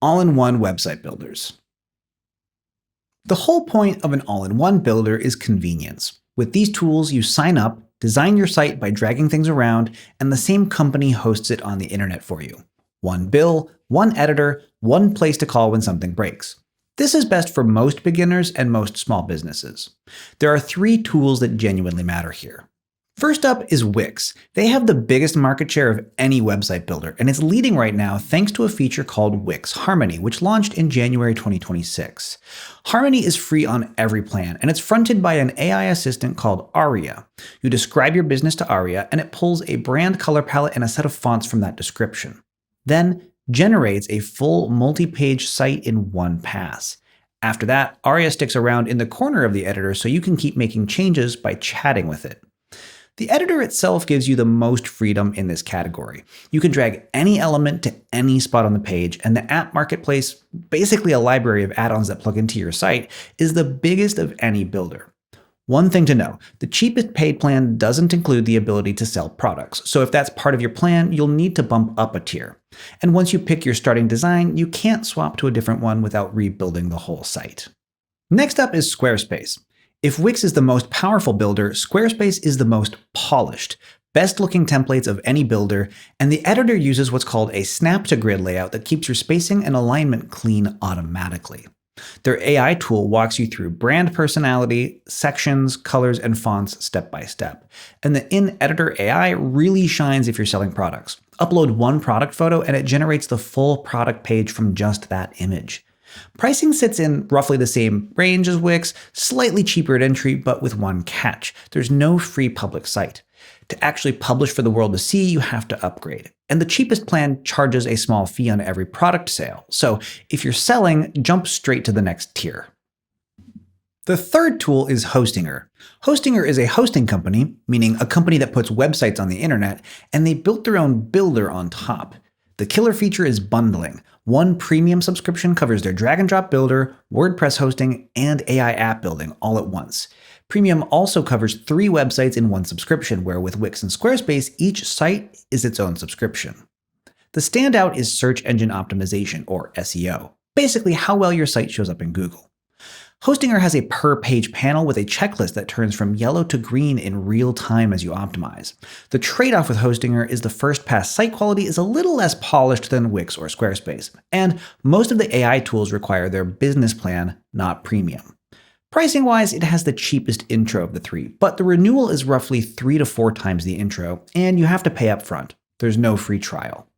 all-in-one website builders. The whole point of an all-in-one builder is convenience. With these tools, you sign up, design your site by dragging things around, and the same company hosts it on the internet for you. One bill, one editor, one place to call when something breaks. This is best for most beginners and most small businesses. There are 3 tools that genuinely matter here. First up is Wix. They have the biggest market share of any website builder, and it's leading right now thanks to a feature called Wix Harmony, which launched in January 2026. Harmony is free on every plan, and it's fronted by an AI assistant called Aria. You describe your business to Aria, and it pulls a brand color palette and a set of fonts from that description. Then generates a full multi-page site in one pass. After that, Aria sticks around in the corner of the editor so you can keep making changes by chatting with it. The editor itself gives you the most freedom in this category. You can drag any element to any spot on the page, and the app marketplace, basically a library of add-ons that plug into your site, is the biggest of any builder. One thing to know, the cheapest paid plan doesn't include the ability to sell products, so if that's part of your plan, you'll need to bump up a tier. And once you pick your starting design, you can't swap to a different one without rebuilding the whole site. Next up is Squarespace. If Wix is the most powerful builder, Squarespace is the most polished, best-looking templates of any builder, and the editor uses what's called a snap-to-grid layout that keeps your spacing and alignment clean automatically. Their AI tool walks you through brand personality, sections, colors, and fonts step by step. And the in-editor AI really shines if you're selling products. Upload one product photo and it generates the full product page from just that image. Pricing sits in roughly the same range as Wix, slightly cheaper at entry, but with one catch. There's no free public site. To actually publish for the world to see, you have to upgrade. And the cheapest plan charges a small fee on every product sale. So if you're selling, jump straight to the next tier. The third tool is Hostinger. Hostinger is a hosting company, meaning a company that puts websites on the internet, and they built their own builder on top. The killer feature is bundling. One premium subscription covers their drag and drop builder, WordPress hosting, and AI app building all at once. Premium also covers 3 websites in one subscription, where with Wix and Squarespace, each site is its own subscription. The standout is search engine optimization, or SEO, basically how well your site shows up in Google. Hostinger has a per-page panel with a checklist that turns from yellow to green in real time as you optimize. The trade-off with Hostinger is the first-pass site quality is a little less polished than Wix or Squarespace, and most of the AI tools require their business plan, not premium. Pricing-wise, it has the cheapest intro of the 3, but the renewal is roughly 3 to 4 times the intro, and you have to pay up front. There's no free trial.